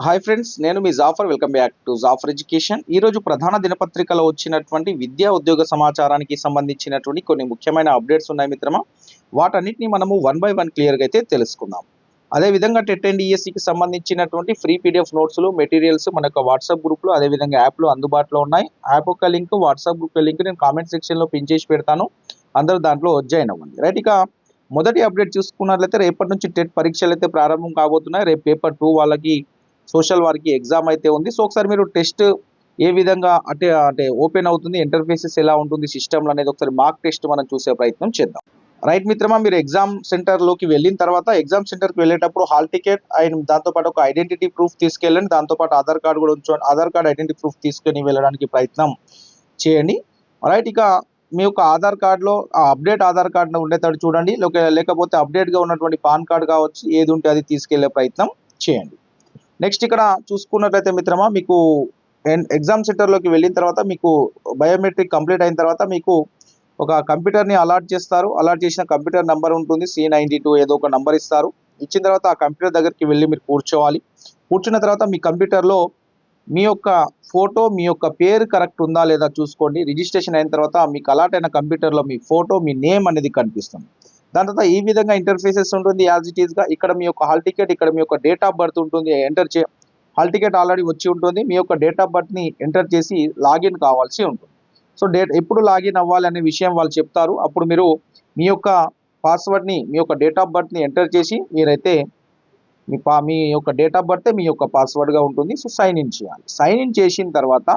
Hi friends, నేను మీ Jafar. Welcome back to Jafar education. ఈరోజు ప్రధాన దినపత్రికలో వచ్చినటువంటి విద్యా ఉద్యోగ సమాచారానికి సంబంధించినటువంటి కొన్ని ముఖ్యమైన అప్డేట్స్ ఉన్నాయి మిత్రమా. వాటన్నిటిని మనము వన్ బై వన్ క్లియర్గా అయితే తెలుసుకుందాం. అదేవిధంగా టెట్ అండ్ డిఎస్సికి సంబంధించినటువంటి ఫ్రీ పీడిఎఫ్ నోట్స్లు మెటీరియల్స్ మన యొక్క వాట్సాప్ గ్రూప్లో అదేవిధంగా యాప్లో అందుబాటులో ఉన్నాయి. యాప్ యొక్క లింక్, వాట్సాప్ గ్రూప్ లింక్ నేను కామెంట్ సెక్షన్లో పిన్ చేసి పెడతాను. అందరూ దాంట్లో జాయిన్ అవ్వండి. రైట్, ఇక మొదటి అప్డేట్ చూసుకున్నట్లయితే రేపటి నుంచి టెట్ పరీక్షలు అయితే ప్రారంభం కాబోతున్నాయి. రేపు పేపర్ 2 వాళ్ళకి సోషల్ వారికి ఎగ్జామ్ అయితే ఉంది. సో ఒకసారి మీరు టెస్ట్ ఏ విధంగా అంటే ఓపెన్ అవుతుంది, ఇంటర్ఫేసెస్ ఎలా ఉంటుంది సిస్టమ్లో అనేది ఒకసారి మార్క్ టెస్ట్ మనం చూసే ప్రయత్నం చేద్దాం. రైట్ మిత్రమా, మీరు ఎగ్జామ్ సెంటర్లోకి వెళ్ళిన తర్వాత ఎగ్జామ్ సెంటర్కి వెళ్ళేటప్పుడు హాల్ టికెట్ అండ్ దాంతోపాటు ఒక ఐడెంటిటీ ప్రూఫ్ తీసుకెళ్ళండి. దాంతోపాటు ఆధార్ కార్డు కూడా ఉంచండి. ఆధార్ కార్డు ఐడెంటిటీ ప్రూఫ్ తీసుకొని వెళ్ళడానికి ప్రయత్నం చేయండి. రైట్, ఇక మీ యొక్క ఆధార్ కార్డులో అప్డేట్ ఆధార్ కార్డు ఉండేటట్టు చూడండి. లేకపోతే అప్డేట్గా ఉన్నటువంటి పాన్ కార్డు కావచ్చు, ఏది ఉంటే అది తీసుకెళ్లే ప్రయత్నం చేయండి. నెక్స్ట్ ఇక్కడ చూసుకున్నట్లయితే మిత్రమా, మీకు ఎగ్జామ్ సెంటర్లోకి వెళ్ళిన తర్వాత మీకు బయోమెట్రిక్ కంప్లీట్ అయిన తర్వాత మీకు ఒక కంప్యూటర్ని అలాట్ చేస్తారు. అలాట్ చేసిన కంప్యూటర్ నెంబర్ ఉంటుంది, C92 ఏదో ఒక నెంబర్ ఇస్తారు. ఇచ్చిన తర్వాత ఆ కంప్యూటర్ దగ్గరికి వెళ్ళి మీరు కూర్చోవాలి. కూర్చున్న తర్వాత మీ కంప్యూటర్లో మీ యొక్క ఫోటో, మీ యొక్క పేరు కరెక్ట్ ఉందా లేదా చూసుకోండి. రిజిస్ట్రేషన్ అయిన తర్వాత మీకు అలాట్ అయిన కంప్యూటర్లో మీ ఫోటో, మీ నేమ్ అనేది కనిపిస్తుంది. దాని తర్వాత ఈ విధంగా ఇంటర్ఫేసెస్ ఉంటుంది యాజ్ ఇట్ ఈస్గా. ఇక్కడ మీ యొక్క హాల్ టికెట్, ఇక్కడ మీ యొక్క డేట్ ఆఫ్ బర్త్ ఉంటుంది. హాల్ టికెట్ ఆల్రెడీ వచ్చి ఉంటుంది. మీ యొక్క డేట్ ఆఫ్ బర్త్ని ఎంటర్ చేసి లాగిన్ కావాల్సి ఉంటుంది. సో ఎప్పుడు లాగిన్ అవ్వాలి అనే విషయం వాళ్ళు చెప్తారు. అప్పుడు మీరు మీ యొక్క పాస్వర్డ్ని, మీ యొక్క డేట్ ఆఫ్ బర్త్ని ఎంటర్ చేసి మీరైతే మీ యొక్క డేట్ ఆఫ్ బర్త్ మీ యొక్క పాస్వర్డ్గా ఉంటుంది. సో సైన్ ఇన్ చేయాలి. సైన్ ఇన్ చేసిన తర్వాత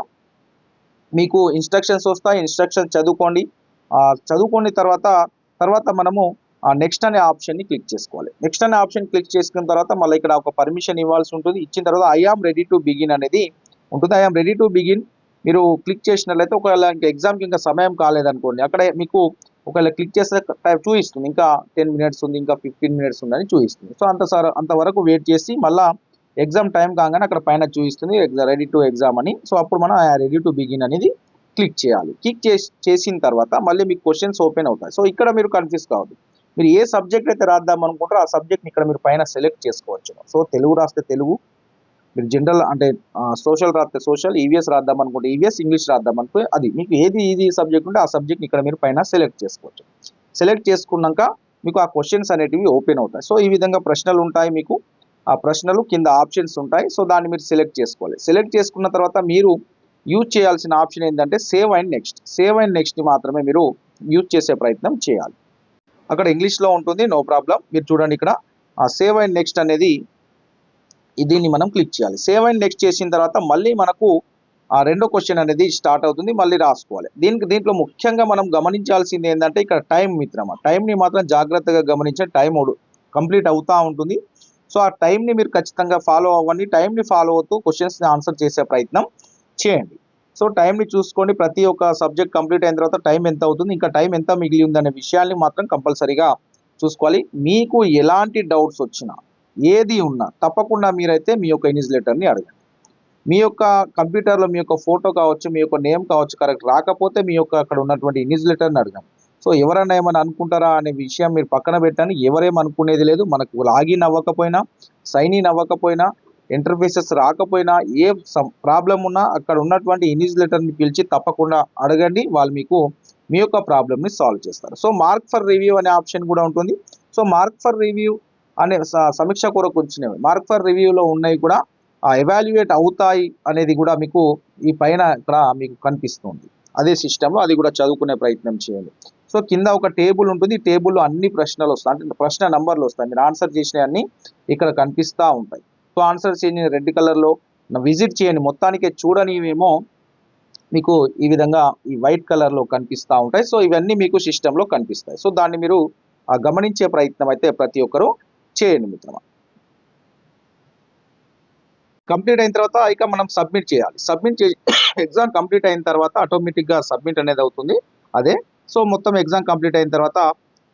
మీకు ఇన్స్ట్రక్షన్స్ వస్తాయి. ఇన్స్ట్రక్షన్స్ చదువుకోండి. చదువుకున్న తర్వాత మనము నెక్స్ట్ అనే ఆప్షన్ని క్లిక్ చేసుకోవాలి. నెక్స్ట్ అనే ఆప్షన్ క్లిక్ చేసుకున్న తర్వాత మళ్ళీ ఇక్కడ ఒక పర్మిషన్ ఇవ్వాల్సి ఉంటుంది. ఇచ్చిన తర్వాత I am ready to begin అనేది ఉంటుంది. I am ready to begin మీరు క్లిక్ చేసినట్లయితే ఒకవేళ ఇంకా ఎగ్జామ్కి ఇంకా సమయం కాలేదనుకోండి, అక్కడ మీకు ఒకవేళ క్లిక్ చేస్తే చూపిస్తుంది ఇంకా 10 మినిట్స్ ఉంది, ఇంకా 15 మినిట్స్ ఉందని చూపిస్తుంది. సో అంతవరకు వెయిట్ చేసి మళ్ళీ ఎగ్జామ్ టైం కాగానే అక్కడ పైన చూపిస్తుంది రెడీ టు ఎగ్జామ్ అని. సో అప్పుడు మనం రెడీ టు బిగిన్ అనేది క్లిక్ చేయాలి. క్లిక్ చేసిన తర్వాత మళ్ళీ మీకు క్వశ్చన్స్ ఓపెన్ అవుతాయి. సో ఇక్కడ మీరు కన్ఫ్యూజ్ కావద్దు. మీరు ఏ సబ్జెక్ట్ అయితే రాద్దాం అనుకుంటారో ఆ సబ్జెక్ట్ని ఇక్కడ మీరు పైన సెలెక్ట్ చేసుకోవచ్చు. సో తెలుగు రాస్తే తెలుగు, మీరు జనరల్ అంటే సోషల్ రాస్తే సోషల్, ఈవీఎస్ రాద్దాం అనుకుంటే ఈవీఎస్, ఇంగ్లీష్ రాద్దాం అనుకుంటే అది. మీకు ఏది ఈజీ సబ్జెక్ట్ ఉంటే ఆ సబ్జెక్ట్ని ఇక్కడ మీరు పైన సెలెక్ట్ చేసుకోవచ్చు. సెలెక్ట్ చేసుకున్నాక మీకు ఆ క్వశ్చన్స్ అనేటివి ఓపెన్ అవుతాయి. సో ఈ విధంగా ప్రశ్నలు ఉంటాయి. మీకు ఆ ప్రశ్నలు కింద ఆప్షన్స్ ఉంటాయి. సో దాన్ని మీరు సెలెక్ట్ చేసుకోవాలి. సెలెక్ట్ చేసుకున్న తర్వాత మీరు యూజ్ చేయాల్సిన ఆప్షన్ ఏంటంటే save and next. Save and నెక్స్ట్ని మాత్రమే మీరు యూజ్ చేసే ప్రయత్నం చేయాలి. అక్కడ ఇంగ్లీష్లో ఉంటుంది, నో ప్రాబ్లం. మీరు చూడండి ఇక్కడ సేవ్ అండ్ నెక్స్ట్ అనేది దీన్ని మనం క్లిక్ చేయాలి. సేవ్ అండ్ నెక్స్ట్ చేసిన తర్వాత మళ్ళీ మనకు రెండో క్వశ్చన్ అనేది స్టార్ట్ అవుతుంది. మళ్ళీ రాసుకోవాలి. దీంట్లో ముఖ్యంగా మనం గమనించాల్సింది ఏంటంటే ఇక్కడ టైం మిత్రమా. టైంని మాత్రం జాగ్రత్తగా గమనించండి. టైం కంప్లీట్ అవుతూ ఉంటుంది. సో ఆ టైంని మీరు ఖచ్చితంగా ఫాలో అవ్వండి. టైంని ఫాలో అవుతూ క్వశ్చన్స్ని ఆన్సర్ చేసే ప్రయత్నం చేయండి. సో టైంని చూసుకోండి. ప్రతి ఒక్క సబ్జెక్ట్ కంప్లీట్ అయిన తర్వాత టైం ఎంత అవుతుంది, ఇంకా టైం ఎంత మిగిలి ఉంది అనే విషయాన్ని మాత్రం కంపల్సరీగా చూసుకోవాలి. మీకు ఎలాంటి డౌట్స్ వచ్చినా, ఏది ఉన్నా తప్పకుండా మీరైతే మీ యొక్క ఇన్విజిలేటర్ని అడగండి. మీ యొక్క కంప్యూటర్లో మీ యొక్క ఫోటో కావచ్చు, మీ యొక్క నేమ్ కావచ్చు కరెక్ట్ రాకపోతే మీ యొక్క అక్కడ ఉన్నటువంటి ఇన్విజిలేటర్ని అడగండి. సో ఎవరైనా ఏమైనా అనుకుంటారా అనే విషయం మీరు పక్కన పెట్టండి. ఎవరేం అనుకునేది లేదు. మనకు లాగిన్ అవ్వకపోయినా, సైన్ ఇన్ అవ్వకపోయినా, ఇంటర్ఫేసెస్ రాకపోయినా, ఏ ప్రాబ్లం ఉన్నా అక్కడ ఉన్నటువంటి ఇన్విజిలేటర్ని పిలిచి తప్పకుండా అడగండి. వాళ్ళు మీకు మీ యొక్క ప్రాబ్లమ్ని సాల్వ్ చేస్తారు. సో మార్క్ ఫర్ రివ్యూ అనే ఆప్షన్ కూడా ఉంటుంది. సో మార్క్ ఫర్ రివ్యూ అనే సమీక్ష కొరకు వచ్చినవి, మార్క్ ఫర్ రివ్యూలో ఉన్నవి కూడా ఎవాల్యుయేట్ అవుతాయి అనేది కూడా మీకు ఈ పైన ఇక్కడ మీకు కనిపిస్తుంది. అదే సిస్టంలో అది కూడా చదువుకునే ప్రయత్నం చేయండి. సో కింద ఒక టేబుల్ ఉంటుంది. ఈ టేబుల్లో అన్ని ప్రశ్నలు వస్తాయి, అంటే ప్రశ్న నంబర్లు వస్తాయి. మీరు ఆన్సర్ చేసినవన్నీ ఇక్కడ కనిపిస్తూ ఉంటాయి. సో ఆన్సర్ చేయండి రెడ్ కలర్లో, విజిట్ చేయండి మొత్తానికే చూడనివేమో మీకు ఈ విధంగా ఈ వైట్ కలర్లో కనిపిస్తూ ఉంటాయి. సో ఇవన్నీ మీకు సిస్టంలో కనిపిస్తాయి. సో దాన్ని మీరు గమనించే ప్రయత్నం అయితే ప్రతి ఒక్కరూ చేయండి మిత్రమా. కంప్లీట్ అయిన తర్వాత ఇక మనం సబ్మిట్ చేయాలి. సబ్మిట్ చేసి ఎగ్జామ్ కంప్లీట్ అయిన తర్వాత ఆటోమేటిక్గా సబ్మిట్ అనేది అవుతుంది అదే. సో మొత్తం ఎగ్జామ్ కంప్లీట్ అయిన తర్వాత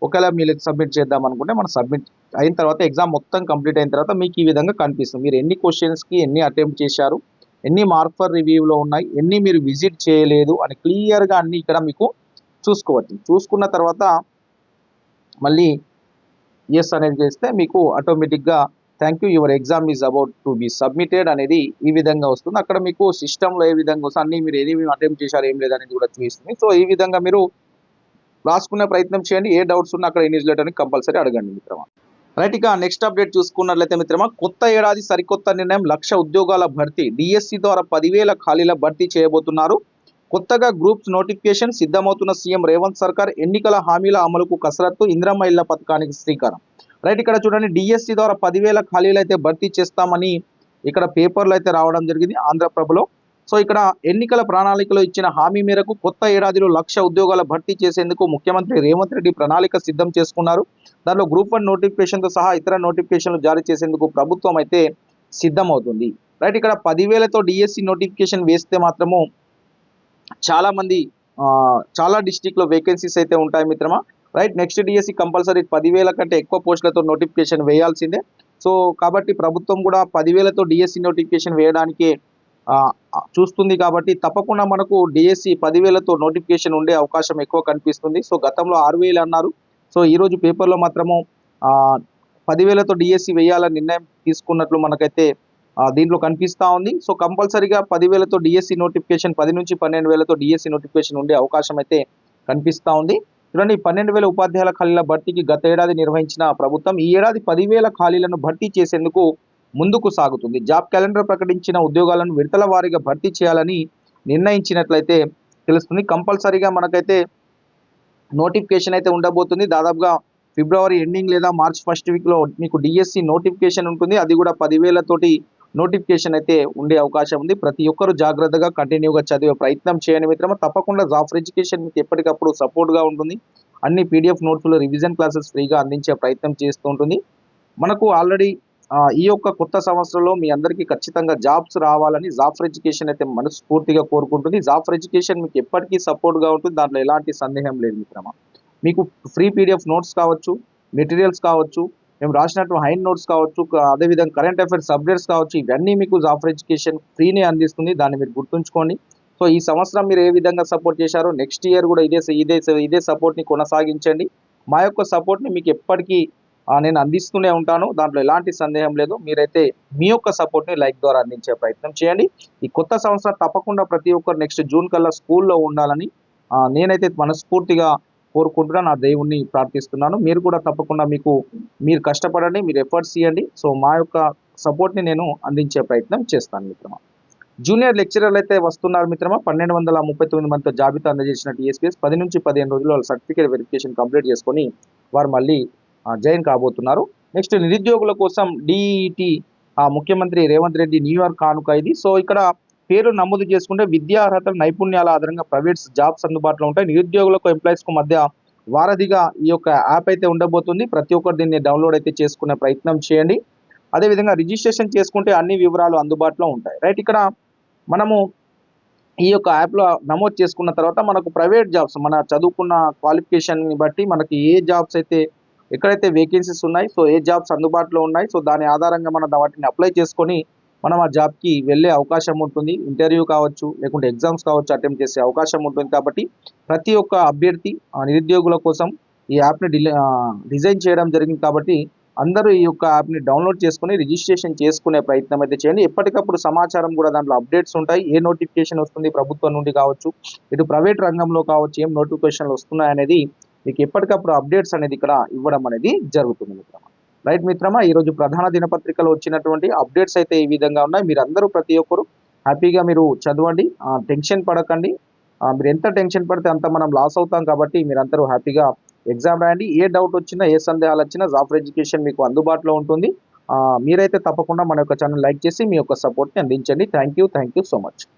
ఒకవేళ మీరు సబ్మిట్ చేద్దాం అనుకుంటే మనం సబ్మిట్ అయిన తర్వాత ఎగ్జామ్ మొత్తం కంప్లీట్ అయిన తర్వాత మీకు ఈ విధంగా కనిపిస్తుంది. మీరు ఎన్ని క్వశ్చన్స్కి ఎన్ని అటెంప్ట్ చేశారు, ఎన్ని మార్క్ ఫర్ రివ్యూలో ఉన్నాయి, ఎన్ని మీరు విజిట్ చేయలేదు అని క్లియర్గా అన్ని ఇక్కడ మీకు చూసుకోవచ్చు. చూసుకున్న తర్వాత మళ్ళీ ఎస్ అనేది చేస్తే మీకు ఆటోమేటిక్గా thank you, your exam is about to be submitted అనేది ఈ విధంగా వస్తుంది. అక్కడ మీకు సిస్టంలో ఏ విధంగా వస్తుంది, అన్ని మీరు ఏమి అటెంప్ట్ చేశారు ఏం లేదనేది కూడా చూపిస్తుంది. సో ఈ విధంగా మీరు రాసుకునే ప్రయత్నం చేయండి. ఏ డౌట్స్ ఉన్నా అక్కడ ఇన్విజిలేటర్ని కంపల్సరీ అడగండి మిత్రమా. రైట్, ఇక నెక్స్ట్ అప్డేట్ చూసుకున్నట్లయితే మిత్రమా, కొత్త ఏడాది సరికొత్త నిర్ణయం, 1,00,000 ఉద్యోగాల భర్తీ. డిఎస్సి ద్వారా 10,000 ఖాళీల భర్తీ చేయబోతున్నారు. కొత్తగా గ్రూప్స్ నోటిఫికేషన్ సిద్ధమవుతున్న సీఎం రేవంత్ సర్కార్. ఎన్నికల హామీల అమలుకు కసరత్తు, ఇందిరమ్మ ఇళ్ల పథకానికి శ్రీకారం. రైట్, ఇక్కడ చూడండి, డిఎస్సి ద్వారా 10,000 ఖాళీలు అయితే భర్తీ చేస్తామని ఇక్కడ పేపర్లు అయితే రావడం జరిగింది ఆంధ్రప్రభలో. సో ఇక్కడ ఎన్నికల ప్రణాళికలో ఇచ్చిన హామీ మేరకు కొత్త ఏడాదిలో 1,00,000 ఉద్యోగాల భర్తీ చేసేందుకు ముఖ్యమంత్రి రేవంత్ రెడ్డి ప్రణాళిక సిద్ధం చేసుకున్నారు. దానిలో గ్రూప్ 1 నోటిఫికేషన్తో సహా ఇతర నోటిఫికేషన్లు జారీ చేసేందుకు ప్రభుత్వం అయితే సిద్ధమవుతుంది. రైట్, ఇక్కడ 10,000తో డిఎస్సి నోటిఫికేషన్ వేస్తే మాత్రము చాలా మంది చాలా డిస్టిక్లో వేకెన్సీస్ అయితే ఉంటాయి మిత్రమా. రైట్, నెక్స్ట్ డిఎస్సి కంపల్సరీ 10,000 కంటే ఎక్కువ పోస్టులతో నోటిఫికేషన్ వేయాల్సిందే. సో కాబట్టి ప్రభుత్వం కూడా 10,000తో డిఎస్సి నోటిఫికేషన్ వేయడానికి చూస్తుంది. కాబట్టి తప్పకుండా మనకు డిఎస్సి 10,000తో నోటిఫికేషన్ ఉండే అవకాశం ఎక్కువ కనిపిస్తుంది. సో గతంలో 6,000 అన్నారు. సో ఈరోజు పేపర్లో మాత్రము 10,000తో డిఎస్సి వేయాలని నిర్ణయం తీసుకున్నట్లు మనకైతే దీంట్లో కనిపిస్తూ ఉంది. సో కంపల్సరీగా 10,000తో డిఎస్సి నోటిఫికేషన్ 10 నుంచి 12,000తో డిఎస్సి నోటిఫికేషన్ ఉండే అవకాశం అయితే కనిపిస్తూ ఉంది. చూడండి, 12,000 ఉపాధ్యాయుల ఖాళీల భర్తీకి గత ఏడాది నిర్వహించిన ప్రభుత్వం ఈ ఏడాది 10,000 ఖాళీలను భర్తీ చేసేందుకు ముందుకు సాగుతుంది. జాబ్ క్యాలెండర్ ప్రకటించిన ఉద్యోగాలను విడతల వారీగా భర్తీ చేయాలని నిర్ణయించినట్లయితే తెలుస్తుంది. కంపల్సరీగా మనకైతే నోటిఫికేషన్ అయితే ఉండబోతుంది. దాదాపుగా ఫిబ్రవరి ఎండింగ్ లేదా మార్చ్ ఫస్ట్ వీక్లో మీకు డిఎస్సి నోటిఫికేషన్ ఉంటుంది. అది కూడా 10,000తోటి నోటిఫికేషన్ అయితే ఉండే అవకాశం ఉంది. ప్రతి ఒక్కరు జాగ్రత్తగా కంటిన్యూగా చదివే ప్రయత్నం చేయండి మిత్రమా. తప్పకుండా జాఫర్ ఎడ్యుకేషన్ మీకు ఎప్పటికప్పుడు సపోర్ట్గా ఉంటుంది. అన్ని పీడిఎఫ్ నోట్స్లు, రివిజన్ క్లాసెస్ ఫ్రీగా అందించే ప్రయత్నం చేస్తూ ఉంటుంది. మనకు ఆల్రెడీ ఈ యొక్క కొత్త సంవత్సరంలో మీ అందరికీ ఖచ్చితంగా జాబ్స్ రావాలని జాఫర్ ఎడ్యుకేషన్ అయితే మనస్ఫూర్తిగా కోరుకుంటుంది. జాఫర్ ఎడ్యుకేషన్ మీకు ఎప్పటికీ సపోర్ట్గా ఉంటుంది, దాంట్లో ఎలాంటి సందేహం లేదు మిత్రమా. మీకు ఫ్రీ పీడిఎఫ్ నోట్స్ కావచ్చు, మెటీరియల్స్ కావచ్చు, మేము రాసినట్టు హైండ్ నోట్స్ కావచ్చు, అదేవిధంగా కరెంట్ అఫైర్స్ అప్డేట్స్ కావచ్చు, ఇవన్నీ మీకు జాఫర్ ఎడ్యుకేషన్ ఫ్రీనే అందిస్తుంది. దాన్ని మీరు గుర్తుంచుకోండి. సో ఈ సంవత్సరం మీరు ఏ విధంగా సపోర్ట్ చేశారో నెక్స్ట్ ఇయర్ కూడా ఇదే సపోర్ట్ని కొనసాగించండి. మా యొక్క సపోర్ట్ని మీకు ఎప్పటికీ నేను అందిస్తూనే ఉంటాను, దాంట్లో ఎలాంటి సందేహం లేదు. మీరైతే మీ యొక్క సపోర్ట్ని లైక్ ద్వారా అందించే ప్రయత్నం చేయండి. ఈ కొత్త సంవత్సరం తప్పకుండా ప్రతి ఒక్కరు నెక్స్ట్ జూన్ కల్లా స్కూల్లో ఉండాలని నేనైతే మనస్ఫూర్తిగా కోరుకుంటున్నా, నా దేవుణ్ణి ప్రార్థిస్తున్నాను. మీరు కూడా తప్పకుండా మీరు కష్టపడండి, మీరు ఎఫర్ట్స్ ఇవ్వండి. సో మా యొక్క సపోర్ట్ని నేను అందించే ప్రయత్నం చేస్తాను మిత్రమా. జూనియర్ లెక్చరర్లు అయితే వస్తున్నారు మిత్రమా. 1,239 మందితో జాబితా అందజేసిన టీఎస్పీఎస్ 10 నుంచి 15 రోజుల్లో వాళ్ళ సర్టిఫికేట్ వెరిఫికేషన్ కంప్లీట్ చేసుకొని వారు మళ్ళీ జాయిన్ కాబోతున్నారు. నెక్స్ట్ నిరుద్యోగుల కోసం డిఈటి ముఖ్యమంత్రి రేవంత్ రెడ్డి న్యూయార్క్ కానుక ఇది. సో ఇక్కడ పేరు నమోదు చేసుకుంటే విద్యా అర్హతల నైపుణ్యాల ఆధారంగా ప్రైవేట్ జాబ్స్ అందుబాటులో ఉంటాయి. నిరుద్యోగులకు ఎంప్లాయీస్కు మధ్య వారధిగా ఈ యొక్క యాప్ అయితే ఉండబోతుంది. ప్రతి ఒక్కరు దీన్ని డౌన్లోడ్ అయితే చేసుకునే ప్రయత్నం చేయండి. అదేవిధంగా రిజిస్ట్రేషన్ చేసుకుంటే అన్ని వివరాలు అందుబాటులో ఉంటాయి. రైట్, ఇక్కడ మనము ఈ యొక్క యాప్లో నమోదు చేసుకున్న తర్వాత మనకు ప్రైవేట్ జాబ్స్ మన చదువుకున్న క్వాలిఫికేషన్ని బట్టి మనకి ఏ జాబ్స్ అయితే ఎక్కడైతే వేకెన్సీస్ ఉన్నాయి, సో ఏ జాబ్స్ అందుబాటులో ఉన్నాయి, సో దాని ఆధారంగా మనం వాటిని అప్లై చేసుకొని మనం ఆ జాబ్కి వెళ్ళే అవకాశం ఉంటుంది. ఇంటర్వ్యూ కావచ్చు, లేకుంటే ఎగ్జామ్స్ కావచ్చు, అటెంప్ట్ చేసే అవకాశం ఉంటుంది. కాబట్టి ప్రతి ఒక్క అభ్యర్థి నిరుద్యోగుల కోసం ఈ యాప్ని డిజైన్ చేయడం జరిగింది. కాబట్టి అందరూ ఈ యొక్క యాప్ని డౌన్లోడ్ చేసుకుని రిజిస్ట్రేషన్ చేసుకునే ప్రయత్నం అయితే చేయండి. ఎప్పటికప్పుడు సమాచారం కూడా దాంట్లో అప్డేట్స్ ఉంటాయి. ఏ నోటిఫికేషన్ వస్తుంది ప్రభుత్వం నుండి కావచ్చు, ఇటు ప్రైవేట్ రంగంలో కావచ్చు, ఏం నోటిఫికేషన్లు వస్తున్నాయనేది మీకు ఎప్పటికప్పుడు అప్డేట్స్ అనేది ఇక్కడ ఇవ్వడం అనేది జరుగుతుంది మిత్రమా. రైట్ మిత్రమా, ఈరోజు ప్రధాన దినపత్రికలో వచ్చినటువంటి అప్డేట్స్ అయితే ఈ విధంగా ఉన్నాయి. మీరు అందరూ ప్రతి ఒక్కరు హ్యాపీగా మీరు చదవండి, టెన్షన్ పడకండి. మీరు ఎంత టెన్షన్ పడితే అంత మనం లాస్ అవుతాం. కాబట్టి మీరందరూ హ్యాపీగా ఎగ్జామ్ రాయండి. ఏ డౌట్ వచ్చినా, ఏ సందేహాలు వచ్చినా జాఫర్ ఎడ్యుకేషన్ మీకు అందుబాటులో ఉంటుంది. మీరైతే తప్పకుండా మన యొక్క ఛానల్ లైక్ చేసి మీ యొక్క సపోర్ట్ని అందించండి. Thank you so much.